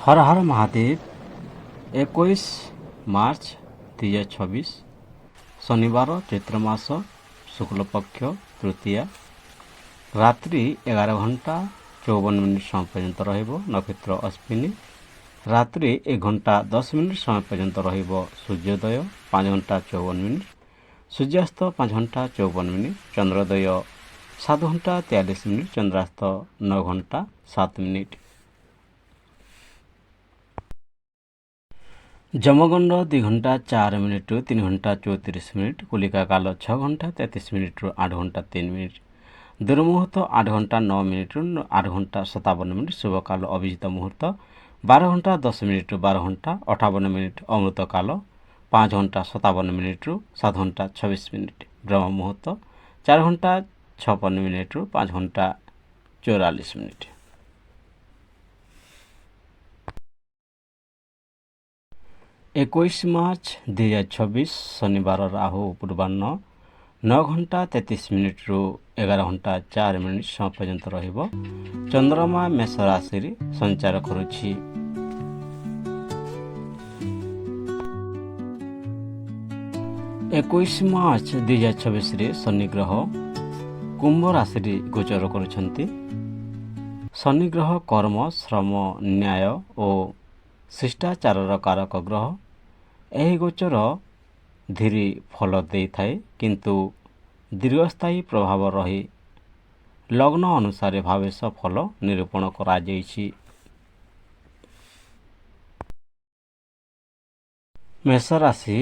हर हर महादेव 21 मार्च 2026 शनिवार चैत्र मास शुक्लपक्ष तृतीया रात्रि 11 घंटा 54 मिनिट समय पर्यंत रहिब नक्षत्र अश्विनी। रात्रि 1 घंटा 10 मिनिट समय पर्यंत रहिब सूर्योदय 5 घंटा 54 मिनिट, सूर्यास्त 5 घंटा 54 मिनिट, चंद्रोदय 7 घंटा 43 मिनिट, चंद्रास्त 9 घंटा 7 मिनिट। जमगंड 2 घंटा 4 मिनिट 3 घंटा 34 मिनिट, कुलिका काल 6 घंटा 33 मिनिट 8 घंटा 3 मिनिट, दुर्मुहूर्त 8 घंटा 9 मिनिट 8 घंटा 57 मिनिट, शुभ काल अभिजित मुहूर्त 12 घंटा 10 मिनिट 12 घंटा 58 मिनिट, अमृत काल 5 घंटा 57 मिनिट 7 घंटा 26 मिनिट, ब्रह्म मुहूर्त 4 घंटा 56 मिनिट 5 घंटा 44 मिनिट। 21 मार्च 2026 शनिवार राहु पूर्वाह्न 9 घंटा 33 मिनिट 11 घंटा 4 मिनिट समय पर्यंत रहिब। चंद्रमा मेष राशि संचार करुछि। 21 मार्च 2026 शनि ग्रह कुंभ राशि गोचर करुछन्ति। शनि ग्रह कर्म श्रम न्याय और शिष्टाचार कारक ग्रह। यह गोचर धीरे फल दे थाए किंतु दीर्घस्थायी प्रभाव रही लग्न अनुसार भावेश फल निरूपण करा जाइछि। मेष राशि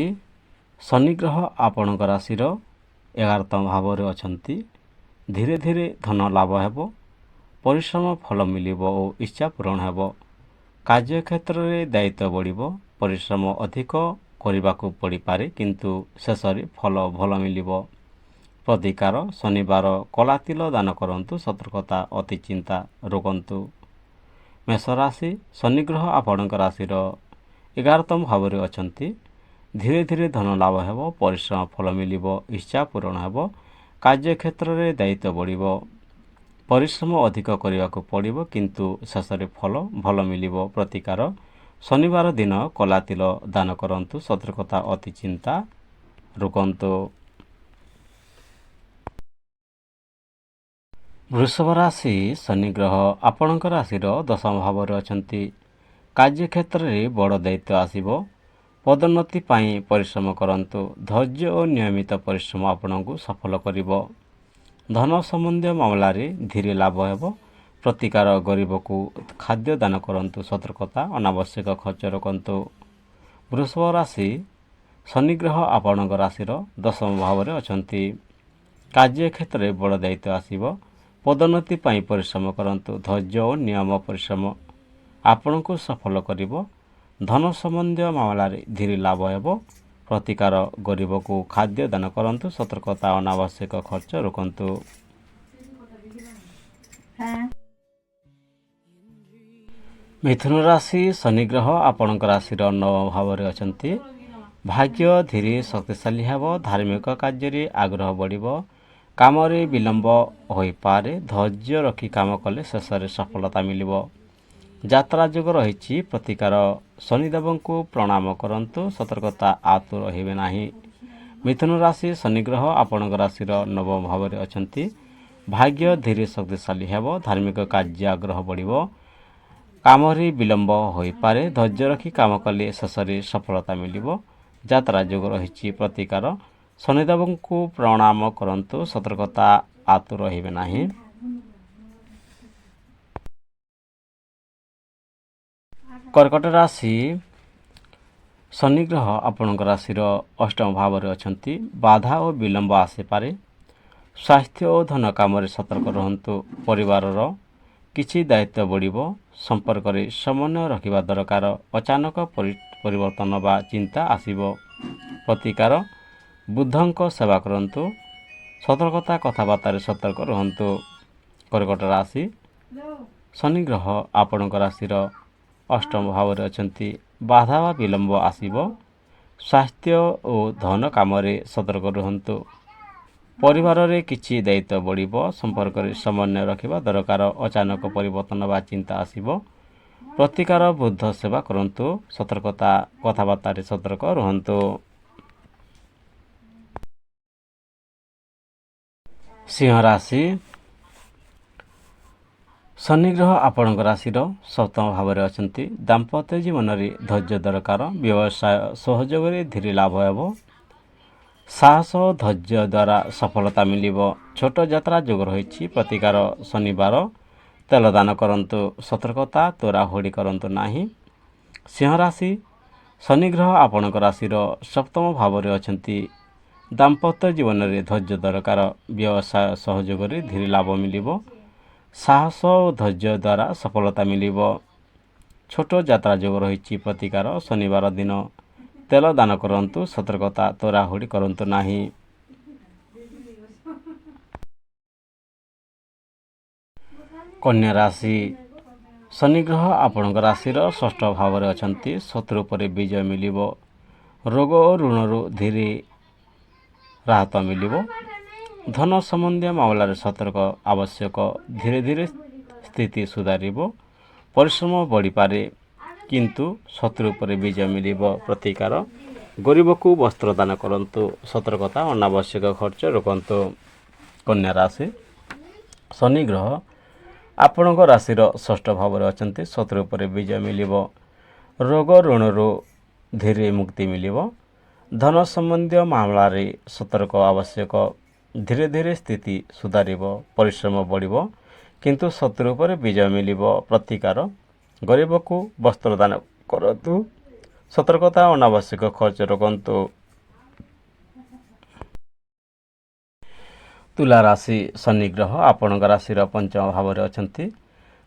शनि ग्रह आपणक राशिर 11तम भाव रे अछंती। धीरे धीरे धन लाभ हेब, परिश्रम फल मिलिब और इच्छा पूरण हेब। कार्यक्षेत्र में दायित्व बढ़िब, परिश्रम अधिक करने पड़ पारे किंतु शेष फल भल मिलिब। प्रतिकार शनिवार कला तिल दान करंतु, सतर्कता अति चिंता रोकंतु। मेष राशि शनि ग्रह आपणक राशिर 11तम भाव रे अछंती। धीरे धीरे धन लाभ हेब, परिश्रम फल मिलिब, इच्छा पूरण हेब। कार्यक्षेत्र में दायित्व बढ़िब, परिश्रम अधिक करने पड़िब किंतु शेष फल भल मिलिब। प्रतिकार शनिवार दिन कला तिल दान करंतु, सतर्कता अति चिंता रोकंतु। वृषभ राशि शनि ग्रह आपणक राशिर 10म भाव रे अछंती। कार्यक्षेत्र में बड़ दायित्व आसिब, पदोन्नति पाई परिश्रम करंतु। धैर्य और नियमित परिश्रम आपनकु सफल करिब। धन संबंधी मामला रे धीरे लाभ हेब। प्रतिकार गरीब को खाद्य दान करंतु, सतर्कता अनावश्यक खर्च रोकंतु। वृषभ राशि शनि ग्रह आपणक राशिर 10म भाव रे अछंती। कार्यक्षेत्र में बड़ दायित्व आसिब, पदोन्नति पाई परिश्रम करंतु। धैर्य और नियम परिश्रम आपनकु सफल करिब। धन संबंधी मामला रे धीरे लाभ हेब। प्रतिकार गरीब को खाद्य दान करंतु, सतर्कता अनावश्यक खर्च रोकंतु। मिथुन राशि शनि ग्रह आपणक राशिर 9 भाव रे अछंती। भाग्य धीरे शक्तिशाली हेब, धार्मिक कार्य रे आग्रह बढ़िब। काम रे विलंब होई पारे, धैर्य रखी काम कले शेष रे सफलता मिलिब। यात्रा जोग रही। प्रतिकार शनिदेव को प्रणाम करंतु, सतर्कता आतु रहिबे नाही। मिथुन राशि शनि ग्रह आपणक राशिर 9 भाव रे अछंती। भाग्य धीरे शक्तिशाली हेब, धार्मिक कार्य आग्रह बढ़िब। काम रे विलंब होई पारे, धैर्य रखी काम कले शेष रे सफलता मिलिब। यात्रा जोग रही। प्रतिकार शनिदेव को प्रणाम करंतु, सतर्कता आतु रहिबे नाही। कर्कट राशि शनि ग्रह आपणक राशिर 8म भाव रे अछंती। बाधा और विलंब आसे पारे, स्वास्थ्य और धन काम रे सतर्क रहंतु। परिवार रो किछि दायित्व बढ़िब, संपर्क रे समन्वय रखिबा दरकार। अचानक परिवर्तन बा चिंता आसिब। प्रतिकार बुद्धंक सेवा करंतु, सतर्कता कथाबार्ता रे सतर्क रहंतु। कर्कट राशि शनि ग्रह आपणक राशिर 8म भाव रे अछंती। बाधा वा विलंब आसिब, स्वास्थ्य और धन काम रे सतर्क रहंतु। परिवार रे किछि दायित्व बढ़िब, संपर्क रे समन्वय रखिबा दरकार। अचानक परिवर्तन बा चिंता आसिब। ପ୍ରତିକାର ବୁଦ୍ଧ ସେବା କରନ୍ତୁ। ସତର୍କତା କଥାବାର୍ତ୍ତାରେ ସତର୍କ ରୁହନ୍ତୁ। ସିଂହ ରାଶି, ଶନି ଗ୍ରହ ଆପଣଙ୍କ ରାଶିର ସପ୍ତମ ଭାବରେ ଅଛନ୍ତି। ଦାମ୍ପତ୍ୟ ଜୀବନରେ ଧୈର୍ଯ୍ୟ ଦରକାର। ବ୍ୟବସାୟ ସହଯୋଗରେ ଧୀରେ ଲାଭ ହେବ। ସାହସ ଓ ଧୈର୍ଯ୍ୟ ଦ୍ୱାରା ସଫଳତା ମିଳିବ। ଛୋଟ ଯାତ୍ରା ଯୋଗ ରହିଛି। ପ୍ରତିକାର ଶନିବାର ତେଲ ଦାନ କରନ୍ତୁ। ସତର୍କତା ତୋରାହୁଡ଼ି କରନ୍ତୁ ନାହିଁ। ସିଂହ ରାଶି, ଶନି ଗ୍ରହ ଆପଣଙ୍କ ରାଶିର ସପ୍ତମ ଭାବରେ ଅଛନ୍ତି। ଦାମ୍ପତ୍ୟ ଜୀବନରେ ଧୈର୍ଯ୍ୟ ଦରକାର। ବ୍ୟବସାୟ ସହଯୋଗରେ ଧୀରେ ଲାଭ ମିଳିବ। ସାହସ ଓ ଧୈର୍ଯ୍ୟ ଦ୍ୱାରା ସଫଳତା ମିଳିବ। ଛୋଟ ଯାତ୍ରା ଯୋଗ ରହିଛି। ପ୍ରତିକାର ଶନିବାର ଦିନ ତେଲ ଦାନ କରନ୍ତୁ। ସତର୍କତା ତୋରାହୁଡ଼ି କରନ୍ତୁ ନାହିଁ। କନ୍ୟା ରାଶି, ଶନି ଗ୍ରହ ଆପଣଙ୍କ ରାଶିର ଷଷ୍ଠ ଭାବରେ ଅଛନ୍ତି। ଶତ୍ରୁ ଉପରେ ବିଜୟ ମିଳିବ। ରୋଗ ଓ ଋଣରୁ ଧୀରେ ରାହତ ମିଳିବ। ଧନ ସମ୍ବନ୍ଧୀୟ ମାମଲାରେ ସତର୍କ ଆବଶ୍ୟକ। ଧୀରେ ଧୀରେ ସ୍ଥିତି ସୁଧାରିବ। ପରିଶ୍ରମ ବଢ଼ିପାରେ କିନ୍ତୁ ଶତ୍ରୁ ଉପରେ ବିଜୟ ମିଳିବ। ପ୍ରତିକାର ଗରିବକୁ ବସ୍ତ୍ର ଦାନ କରନ୍ତୁ। ସତର୍କତା ଅନାବଶ୍ୟକ ଖର୍ଚ୍ଚ ରୋକନ୍ତୁ। କନ୍ୟା ରାଶି, ଶନି ଗ୍ରହ ଆପଣଙ୍କ ରାଶିର ଷଷ୍ଠ ଭାବରେ ଅଛନ୍ତି। ଶତ୍ରୁ ଉପରେ ବିଜୟ ମିଳିବ। ରୋଗ ଋଣରୁ ଧୀରେ ମୁକ୍ତି ମିଳିବ। ଧନ ସମ୍ବନ୍ଧୀୟ ମାମଲାରେ ସତର୍କ ଆବଶ୍ୟକ। ଧୀରେ ଧୀରେ ସ୍ଥିତି ସୁଧାରିବ। ପରିଶ୍ରମ ବଢ଼ିବ କିନ୍ତୁ ଶତ୍ରୁ ଉପରେ ବିଜୟ ମିଳିବ। ପ୍ରତିକାର ଗରିବକୁ ବସ୍ତ୍ର ଦାନ କରନ୍ତୁ। ସତର୍କତା ଅନାବଶ୍ୟକ ଖର୍ଚ୍ଚ ରୋକନ୍ତୁ। ତୁଲା ରାଶି, ଶନି ଗ୍ରହ ଆପଣଙ୍କ ରାଶିର ପଞ୍ଚମ ଭାବରେ ଅଛନ୍ତି।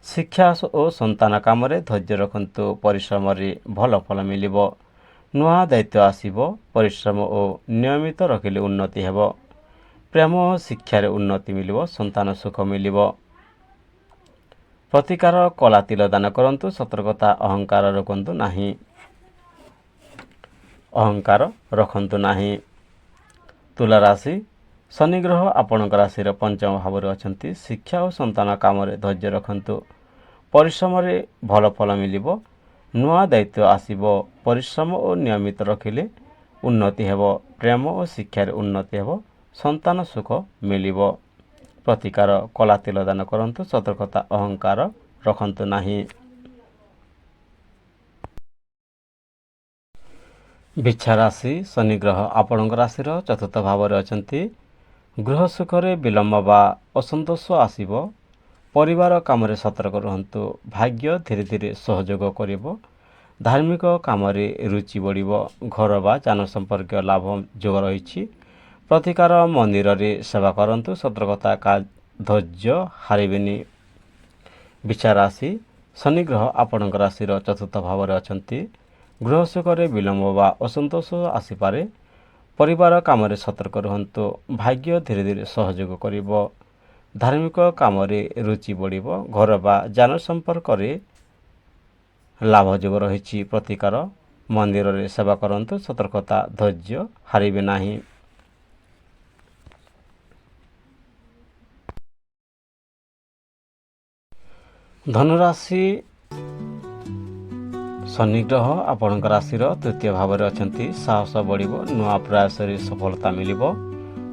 ଶିକ୍ଷା ଓ ସନ୍ତାନ କାମରେ ଧୈର୍ଯ୍ୟ ରଖନ୍ତୁ। ପରିଶ୍ରମରେ ଭଲ ଫଳ ମିଳିବ। ନୂଆ ଦାୟିତ୍ୱ ଆସିବ। ପରିଶ୍ରମ ଓ ନିୟମିତ ରଖିଲେ ଉନ୍ନତି ହେବ। ପ୍ରେମ ଓ ଶିକ୍ଷାରେ ଉନ୍ନତି ମିଳିବ। ସନ୍ତାନ ସୁଖ ମିଳିବ। ପ୍ରତିକାର କଳା ତିଳ ଦାନ କରନ୍ତୁ। ସତର୍କତା ଅହଙ୍କାର ରଖନ୍ତୁ ନାହିଁ। ତୁଲା ରାଶି, ଶନି ଗ୍ରହ ଆପଣଙ୍କ ରାଶିର ପଞ୍ଚମ ଭାବରେ ଅଛନ୍ତି। ଶିକ୍ଷା ଓ ସନ୍ତାନ କାମରେ ଧୈର୍ଯ୍ୟ ରଖନ୍ତୁ। ପରିଶ୍ରମରେ ଭଲ ଫଳ ମିଳିବ। ନୂଆ ଦାୟିତ୍ୱ ଆସିବ। ପରିଶ୍ରମ ଓ ନିୟମିତ ରଖିଲେ ଉନ୍ନତି ହେବ। ପ୍ରେମ ଓ ଶିକ୍ଷାରେ ଉନ୍ନତି ହେବ। ସନ୍ତାନ ସୁଖ ମିଳିବ। ପ୍ରତିକାର କଳା ତିଳ ଦାନ କରନ୍ତୁ। ସତର୍କତା ଅହଙ୍କାର ରଖନ୍ତୁ ନାହିଁ। ବିଛା ରାଶି, ଶନି ଗ୍ରହ ଆପଣଙ୍କ ରାଶିର ଚତୁର୍ଥ ଭାବରେ ଅଛନ୍ତି। ଗୃହ ସୁଖରେ ବିଳମ୍ବ ବା ଅସନ୍ତୋଷ ଆସିବ। ପରିବାର କାମରେ ସତର୍କ ରୁହନ୍ତୁ। ଭାଗ୍ୟ ଧୀରେ ଧୀରେ ସହଯୋଗ କରିବ। ଧାର୍ମିକ କାମରେ ରୁଚି ବଢ଼ିବ। ଘର ବା ଯାନ ସମ୍ପର୍କୀୟ ଲାଭ ଯୋଗ ରହିଛି। ପ୍ରତିକାର ମନ୍ଦିରରେ ସେବା କରନ୍ତୁ। ସତର୍କତା ଧୈର୍ଯ୍ୟ ହାରିବେନି। ବିଛା ରାଶି, ଶନି ଗ୍ରହ ଆପଣଙ୍କ ରାଶିର ଚତୁର୍ଥ ଭାବରେ ଅଛନ୍ତି। ଗୃହ ସୁଖରେ ବିଳମ୍ବ ବା ଅସନ୍ତୋଷ ଆସିପାରେ। ପରିବାର କାମରେ ସତର୍କ ରୁହନ୍ତୁ। ଭାଗ୍ୟ ଧୀରେ ଧୀରେ ସହଯୋଗ କରିବ। ଧାର୍ମିକ କାମରେ ରୁଚି ବଢ଼ିବ। ଘର ବା ଯାନ ସମ୍ପର୍କରେ ଲାଭ ଯୋଗ ରହିଛି। ପ୍ରତିକାର ମନ୍ଦିରରେ ସେବା କରନ୍ତୁ। ସତର୍କତା ଧୈର୍ଯ୍ୟ ହାରିବେ ନାହିଁ। ଧନୁରାଶି, ଶନି ଗ୍ରହ ଆପଣଙ୍କ ରାଶିର ତୃତୀୟ ଭାବରେ ଅଛନ୍ତି। ସାହସ ବଢ଼ିବ। ନୂଆ ପ୍ରୟାସରେ ସଫଳତା ମିଳିବ।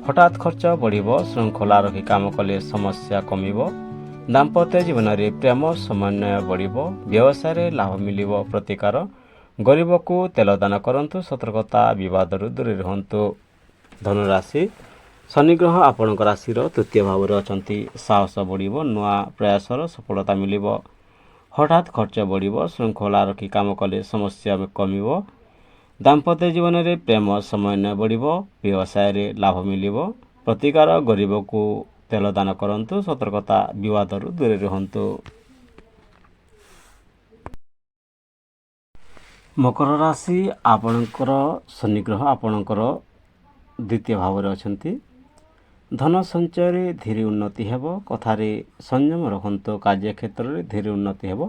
ହଠାତ୍ ଖର୍ଚ୍ଚ ବଢ଼ିବ। ଶୃଙ୍ଖଳା ରଖି କାମ କଲେ ସମସ୍ୟା କମିବ। ଦାମ୍ପତ୍ୟ ଜୀବନରେ ପ୍ରେମ ସମନ୍ୱୟ ବଢ଼ିବ। ବ୍ୟବସାୟରେ ଲାଭ ମିଳିବ। ପ୍ରତିକାର ଗରିବକୁ ତେଲ ଦାନ କରନ୍ତୁ। ସତର୍କତା ବିବାଦରୁ ଦୂରରେ ରୁହନ୍ତୁ। ଧନୁରାଶି, ଶନି ଗ୍ରହ ଆପଣଙ୍କ ରାଶିର ତୃତୀୟ ଭାବରେ ଅଛନ୍ତି। ସାହସ ବଢ଼ିବ। ନୂଆ ପ୍ରୟାସର ସଫଳତା ମିଳିବ। ହଠାତ୍ ଖର୍ଚ୍ଚ ବଢ଼ିବ। ଶୃଙ୍ଖଳା ରଖି କାମ କଲେ ସମସ୍ୟା କମିବ। ଦାମ୍ପତ୍ୟ ଜୀବନରେ ପ୍ରେମ ସମନ୍ୱୟ ବଢ଼ିବ। ବ୍ୟବସାୟରେ ଲାଭ ମିଳିବ। ପ୍ରତିକାର ଗରିବକୁ ତେଲ ଦାନ କରନ୍ତୁ। ସତର୍କତା ବିବାଦରୁ ଦୂରରେ ରୁହନ୍ତୁ। ମକର ରାଶି, ଆପଣଙ୍କର ଶନି ଗ୍ରହ ଆପଣଙ୍କର ଦ୍ୱିତୀୟ ଭାବରେ ଅଛନ୍ତି। ଧନ ସଞ୍ଚୟରେ ଧୀରେ ଉନ୍ନତି ହେବ। କଥାରେ ସଂଯମ ରଖନ୍ତୁ। କାର୍ଯ୍ୟକ୍ଷେତ୍ରରେ ଧୀରେ ଉନ୍ନତି ହେବ।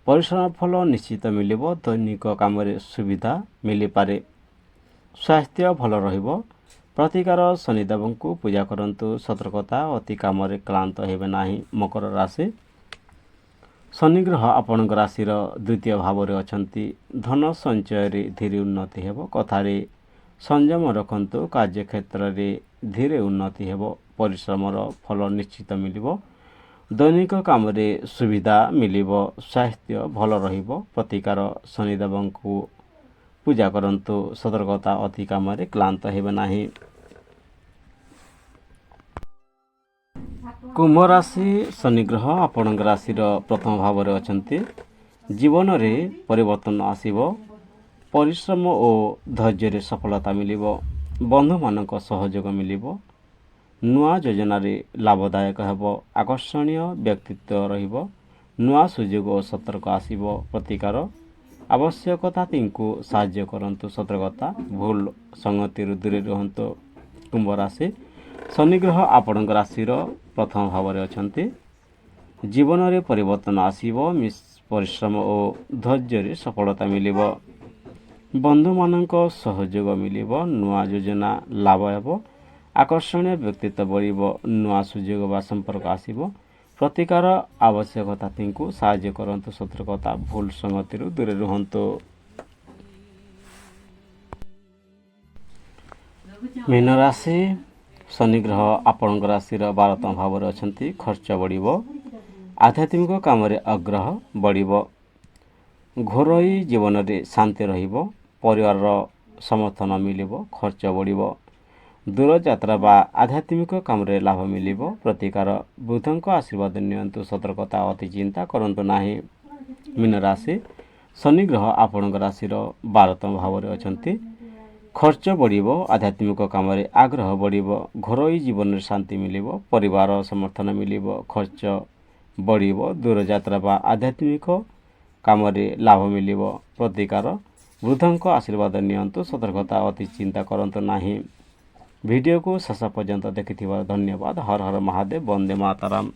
ପରିଶ୍ରମ ଫଳ ନିଶ୍ଚିତ ମିଳିବ। ଦୈନିକ କାମରେ ସୁବିଧା ମିଳିପାରେ। ସ୍ୱାସ୍ଥ୍ୟ ଭଲ ରହିବ। ପ୍ରତିକାର ଶନିଦେବଙ୍କୁ ପୂଜା କରନ୍ତୁ। ସତର୍କତା ଅତି କାମରେ କ୍ଳାନ୍ତ ହେବେ ନାହିଁ। ମକର ରାଶି, ଶନି ଗ୍ରହ ଆପଣଙ୍କ ରାଶିର ଦ୍ୱିତୀୟ ଭାବରେ ଅଛନ୍ତି। ଧନ ସଞ୍ଚୟରେ ଧୀରେ ଉନ୍ନତି ହେବ। କଥାରେ ସଂଯମ ରଖନ୍ତୁ। କାର୍ଯ୍ୟକ୍ଷେତ୍ରରେ ଧୀରେ ଉନ୍ନତି ହେବ। ପରିଶ୍ରମର ଫଳ ନିଶ୍ଚିତ ମିଳିବ। ଦୈନିକ କାମରେ ସୁବିଧା ମିଳିବ। ସ୍ୱାସ୍ଥ୍ୟ ଭଲ ରହିବ। ପ୍ରତିକାର ଶନିଦେବଙ୍କୁ ପୂଜା କରନ୍ତୁ। ସତର୍କତା ଅତି କାମରେ କ୍ଳାନ୍ତ ହେବେ ନାହିଁ। କୁମ୍ଭ ରାଶି ଶନି ଗ୍ରହ ଆପଣଙ୍କ ରାଶିର ପ୍ରଥମ ଭାବରେ ଅଛନ୍ତି। ଜୀବନରେ ପରିବର୍ତ୍ତନ ଆସିବ। ପରିଶ୍ରମ ଓ ଧୈର୍ଯ୍ୟରେ ସଫଳତା ମିଳିବ। ବନ୍ଧୁମାନଙ୍କ ସହଯୋଗ ମିଳିବ। ନୂଆ ଯୋଜନାରେ ଲାଭଦାୟକ ହେବ। ଆକର୍ଷଣୀୟ ବ୍ୟକ୍ତିତ୍ୱ ରହିବ। ନୂଆ ସୁଯୋଗ ଓ ସତର୍କ ଆସିବ। ପ୍ରତିକାର ଆବଶ୍ୟକତାଙ୍କୁ ସାହାଯ୍ୟ କରନ୍ତୁ। ସତର୍କତା ଭୁଲ ସଂଗତିରୁ ଦୂରେ ରୁହନ୍ତୁ। କୁମ୍ଭ ରାଶି ଶନି ଗ୍ରହ ଆପଣଙ୍କ ରାଶିର ପ୍ରଥମ ଭାବରେ ଅଛନ୍ତି। ଜୀବନରେ ପରିବର୍ତ୍ତନ ଆସିବ। ପରିଶ୍ରମ ଓ ଧୈର୍ଯ୍ୟରେ ସଫଳତା ମିଳିବ। ବନ୍ଧୁମାନଙ୍କ ସହଯୋଗ ମିଳିବ। ନୂଆ ଯୋଜନା ଲାଭ ହେବ। ଆକର୍ଷଣୀୟ ବ୍ୟକ୍ତିତ୍ୱ ବଢ଼ିବ। ନୂଆ ସୁଯୋଗ ବା ସମ୍ପର୍କ ଆସିବ। ପ୍ରତିକାର ଆବଶ୍ୟକତାଙ୍କୁ ସାହାଯ୍ୟ କରନ୍ତୁ। ସତର୍କତା ଭୁଲ ସଂଗତିରୁ ଦୂରେ ରୁହନ୍ତୁ। ମୀନ ରାଶି ଶନି ଗ୍ରହ ଆପଣଙ୍କ ରାଶିର 12ତମ ଭାବରେ ଅଛନ୍ତି। ଖର୍ଚ୍ଚ ବଢ଼ିବ। ଆଧ୍ୟାତ୍ମିକ କାମରେ ଆଗ୍ରହ ବଢ଼ିବ। ଘରୋଇ ଜୀବନରେ ଶାନ୍ତି ରହିବ। ପରିବାରର ସମର୍ଥନ ମିଳିବ। ଖର୍ଚ୍ଚ ବଢ଼ିବ। ଦୂରଯାତ୍ରା ବା ଆଧ୍ୟାତ୍ମିକ କାମରେ ଲାଭ ମିଳିବ। ପ୍ରତିକାର ବୁଧଙ୍କ ଆଶୀର୍ବାଦ ନିଅନ୍ତୁ। ସତର୍କତା ଅତି ଚିନ୍ତା କରନ୍ତୁ ନାହିଁ। ମୀନ ରାଶି ଶନି ଗ୍ରହ ଆପଣଙ୍କ ରାଶିର 12ତମ ଭାବରେ ଅଛନ୍ତି। ଖର୍ଚ୍ଚ ବଢ଼ିବ। ଆଧ୍ୟାତ୍ମିକ କାମରେ ଆଗ୍ରହ ବଢ଼ିବ। ଘରୋଇ ଜୀବନରେ ଶାନ୍ତି ମିଳିବ। ପରିବାର ସମର୍ଥନ ମିଳିବ। ଖର୍ଚ୍ଚ ବଢ଼ିବ। ଦୂରଯାତ୍ରା ବା ଆଧ୍ୟାତ୍ମିକ କାମରେ ଲାଭ ମିଳିବ। ପ୍ରତିକାର ବୃଦ୍ଧଙ୍କ ଆଶୀର୍ବାଦ ନିଅନ୍ତୁ। ସତର୍କତା ଅତି ଚିନ୍ତା କରନ୍ତୁ ନାହିଁ। ଭିଡ଼ିଓକୁ ଶେଷ ପର୍ଯ୍ୟନ୍ତ ଦେଖିଥିବାରୁ ଧନ୍ୟବାଦ। ହର ହର ମହାଦେବ। ବନ୍ଦେ ମାତରମ୍।